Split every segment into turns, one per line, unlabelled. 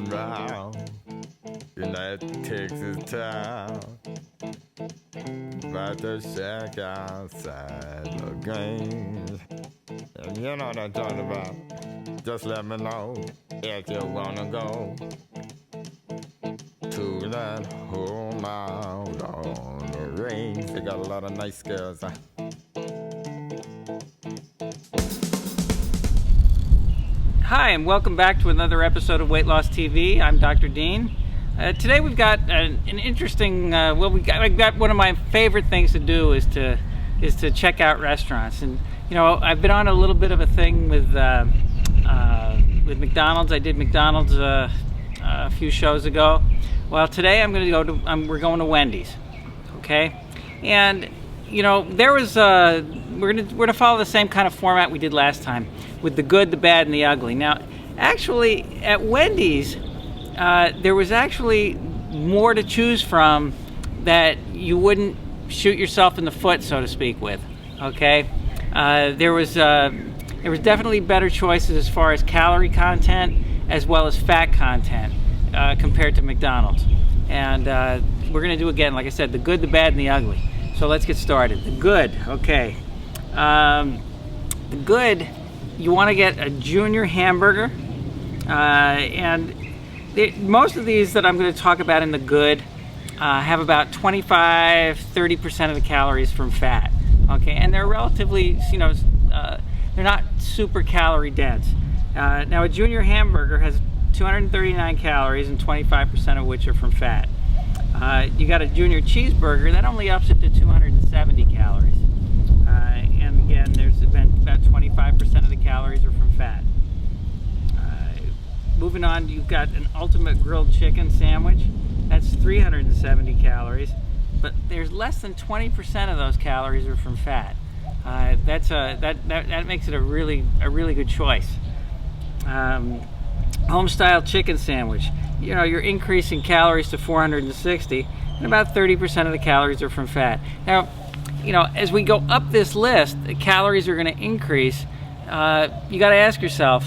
round in that Texas town. About to shack outside the games. And you know what I'm talking about. Just let me know if you wanna go to that home out on the range. They got a lot of nice girls.
Hi, and welcome back to another episode of Weight Loss TV. I'm Dr. Dean. Today we've got an interesting. We've got one of my favorite things to do is to check out restaurants. And you know, I've been on a little bit of a thing with McDonald's. I did McDonald's a few shows ago. Well, today we're going to Wendy's. Okay, and you know, we're gonna follow the same kind of format we did last time with the good, the bad, and the ugly. Now, actually, at Wendy's, there was actually more to choose from that you wouldn't shoot yourself in the foot, so to speak, with. Okay, there was definitely better choices as far as calorie content as well as fat content compared to McDonald's. And we're gonna do again, like I said, the good, the bad, and the ugly. So let's get started. The good, okay. The good, you want to get a junior hamburger, and most of these that I'm going to talk about in the good have about 25-30% of the calories from fat. Okay, and they're relatively, they're not super calorie dense. Now a junior hamburger has 239 calories and 25% of which are from fat. You got a junior cheeseburger that only ups it to 270 calories. And again, there's about 25% of the calories are from fat. Moving on, you've got an ultimate grilled chicken sandwich. That's 370 calories, but there's less than 20% of those calories are from fat. That makes it a really good choice. Home style chicken sandwich. You know, you're increasing calories to 460, and about 30% of the calories are from fat. Now, you know, as we go up this list, the calories are going to increase. You got to ask yourself,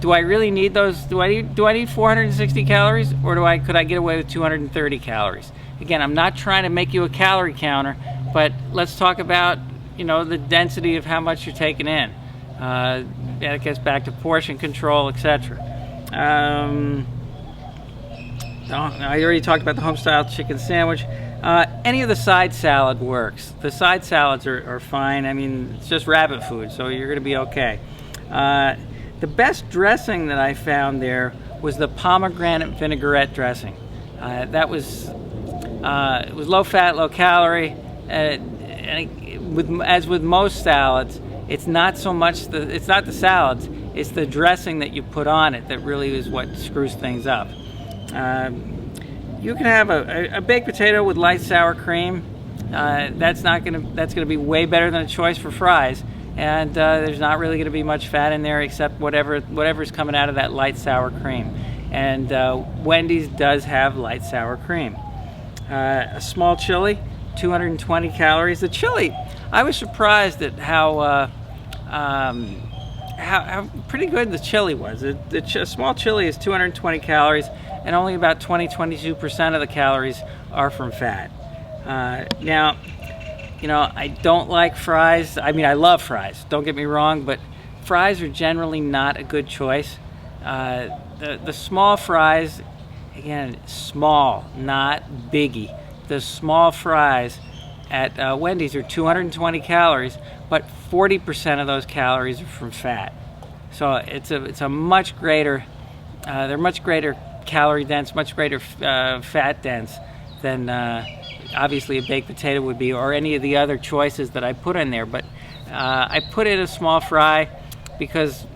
do I really need those? Do I need 460 calories, or could I get away with 230 calories? Again, I'm not trying to make you a calorie counter, but let's talk about, you know, the density of how much you're taking in. That gets back to portion control, etc. I already talked about the home-style chicken sandwich. Any of the side salad works. The side salads are fine. I mean, it's just rabbit food, so you're going to be okay. The best dressing that I found there was the pomegranate vinaigrette dressing. It was low fat, low calorie, and as with most salads, it's not so much it's not the salads, it's the dressing that you put on it that really is what screws things up. You can have a baked potato with light sour cream. That's gonna be way better than a choice for fries, and there's not really gonna be much fat in there except whatever's coming out of that light sour cream. And Wendy's does have light sour cream. A small chili, 220 calories. The chili, I was surprised at how pretty good the chili was. The small chili is 220 calories, and only about 22% of the calories are from fat. Now, you know, I don't like fries. I mean, I love fries, don't get me wrong, but fries are generally not a good choice. The small fries, again, small, not biggie. The small fries at Wendy's are 220 calories, but 40% of those calories are from fat. So it's a much greater, they're much greater calorie dense, much greater fat dense than obviously a baked potato would be, or any of the other choices that I put in there. But I put in a small fry because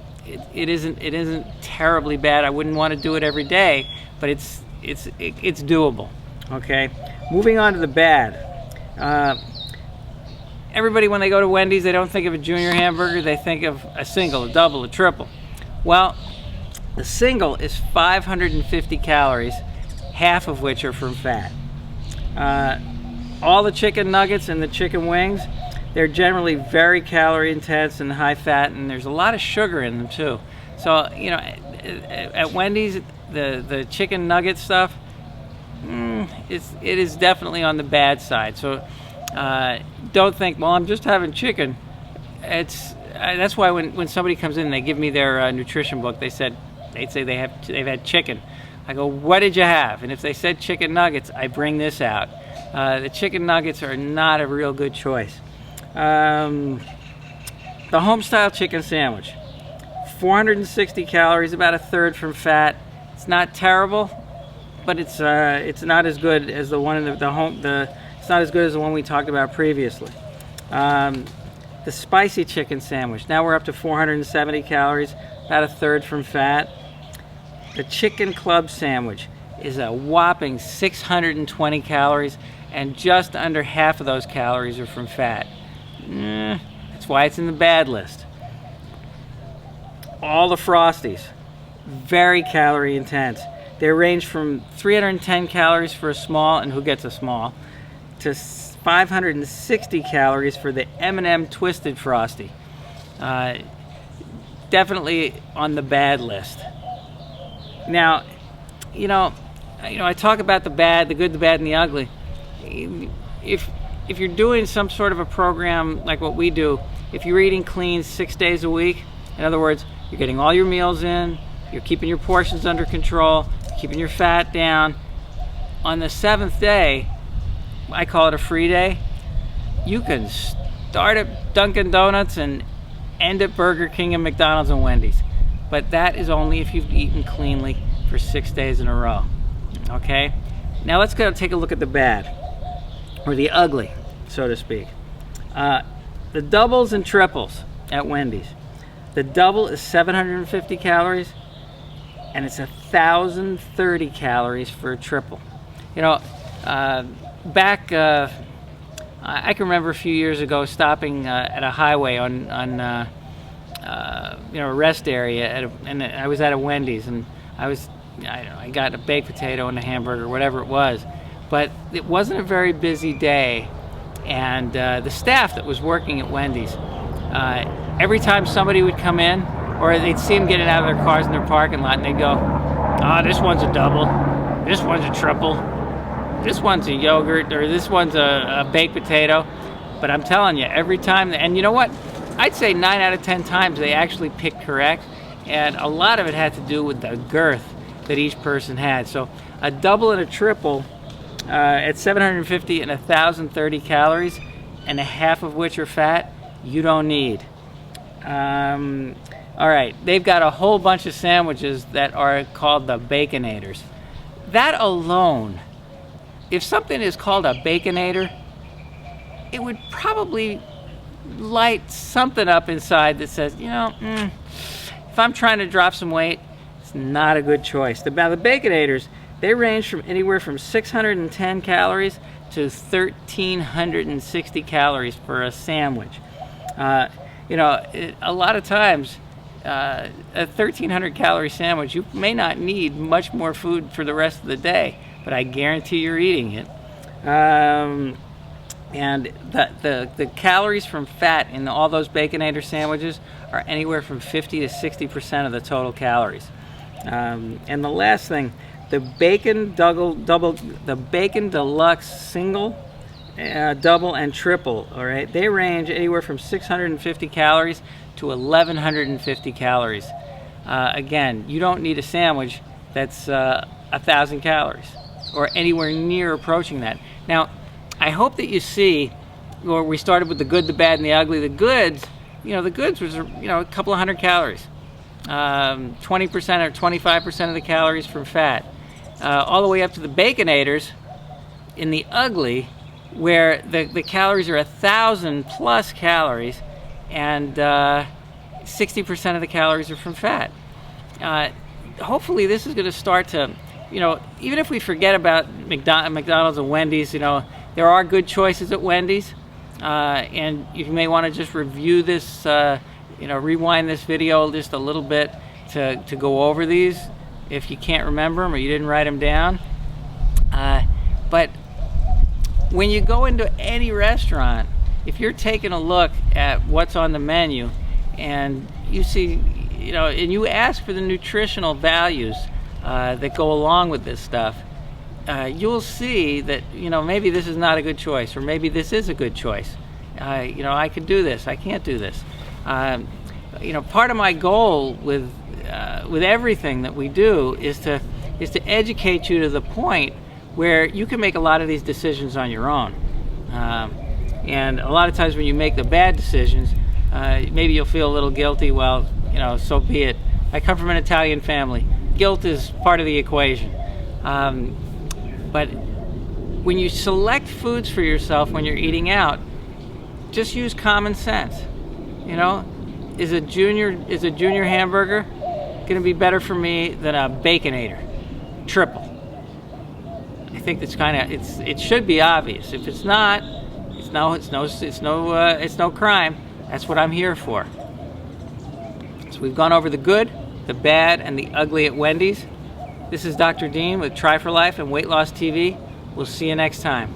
it isn't terribly bad. I wouldn't want to do it every day, but it's doable. Okay, moving on to the bad. Everybody, when they go to Wendy's, they don't think of a junior hamburger, they think of a single, a double, a triple. Well, the single is 550 calories, half of which are from fat. All the chicken nuggets and the chicken wings, they're generally very calorie intense and high fat, and there's a lot of sugar in them too. So, you know, at Wendy's, the chicken nugget stuff, it is definitely on the bad side. So don't think, well, I'm just having chicken. That's why when somebody comes in, they give me their nutrition book. They'd say they've had chicken. I go, what did you have? And if they said chicken nuggets, I bring this out. The chicken nuggets are not a real good choice. The home-style chicken sandwich, 460 calories, about a third from fat. It's not terrible, but it's not as good as the one in it's not as good as the one we talked about previously. The spicy chicken sandwich, now we're up to 470 calories, about a third from fat. The chicken club sandwich is a whopping 620 calories, and just under half of those calories are from fat. That's why it's in the bad list. All the Frosties, very calorie intense. They range from 310 calories for a small, and who gets a small, to 560 calories for the M&M Twisted Frosty. Definitely on the bad list. Now, I talk about the bad, the good, the bad, and the ugly. If you're doing some sort of a program like what we do, if you're eating clean 6 days a week, in other words, you're getting all your meals in, you're keeping your portions under control, keeping your fat down, on the 7th day, I call it a free day, you can start at Dunkin' Donuts and end at Burger King and McDonald's and Wendy's. But that is only if you've eaten cleanly for 6 days in a row. Okay? Now let's go take a look at the bad, or the ugly, so to speak. The doubles and triples at Wendy's. The double is 750 calories, and it's 1,030 calories for a triple. Back, I can remember a few years ago stopping at a highway on a rest area, and I was at a Wendy's, and I got a baked potato and a hamburger, whatever it was, but it wasn't a very busy day, and the staff that was working at Wendy's, every time somebody would come in, or they'd see them getting out of their cars in their parking lot, and they'd go, this one's a double, this one's a triple, this one's a yogurt, or this one's a baked potato. But I'm telling you, every time, and you know what? I'd say 9 out of 10 times they actually picked correct, and a lot of it had to do with the girth that each person had. So a double and a triple at 750 and 1,030 calories, and a half of which are fat, you don't need. All right, they've got a whole bunch of sandwiches that are called the Baconators. That alone, if something is called a Baconator, it would probably light something up inside that says, if I'm trying to drop some weight, it's not a good choice. Now, the Baconators, they range from anywhere from 610 calories to 1,360 calories for a sandwich. A lot of times, a 1,300 calorie sandwich, you may not need much more food for the rest of the day, but I guarantee you're eating it. And the calories from fat in all those Baconator sandwiches are anywhere from 50 to 60% of the total calories. And the last thing, the Bacon Deluxe single, double, and triple, all right, they range anywhere from 650 calories to 1,150 calories. Again, you don't need a sandwich that's 1,000 calories or anywhere near approaching that. Now, I hope that you see, or we started with the good, the bad, and the ugly. The goods, the goods was, a couple of hundred calories. 20% or 25% of the calories from fat. All the way up to the Baconators in the ugly, where the calories are 1,000 plus calories, and 60% of the calories are from fat. Hopefully this is going to start to, even if we forget about McDonald's and Wendy's, there are good choices at Wendy's, and you may want to just review this, rewind this video just a little bit to go over these if you can't remember them or you didn't write them down. But when you go into any restaurant, if you're taking a look at what's on the menu and you see, and you ask for the nutritional values that go along with this stuff, you'll see that, maybe this is not a good choice, or maybe this is a good choice. I can do this, I can't do this. Part of my goal with everything that we do is to educate you to the point where you can make a lot of these decisions on your own. And a lot of times when you make the bad decisions, maybe you'll feel a little guilty. Well, so be it. I come from an Italian family. Guilt is part of the equation. But when you select foods for yourself when you're eating out, just use common sense. Is a junior hamburger going to be better for me than a Baconator triple? I think it should be obvious. If it's not, it's no crime. That's what I'm here for. So we've gone over the good, the bad, and the ugly at Wendy's. This is Dr. Dean with Try for Life and Weight Loss TV. We'll see you next time.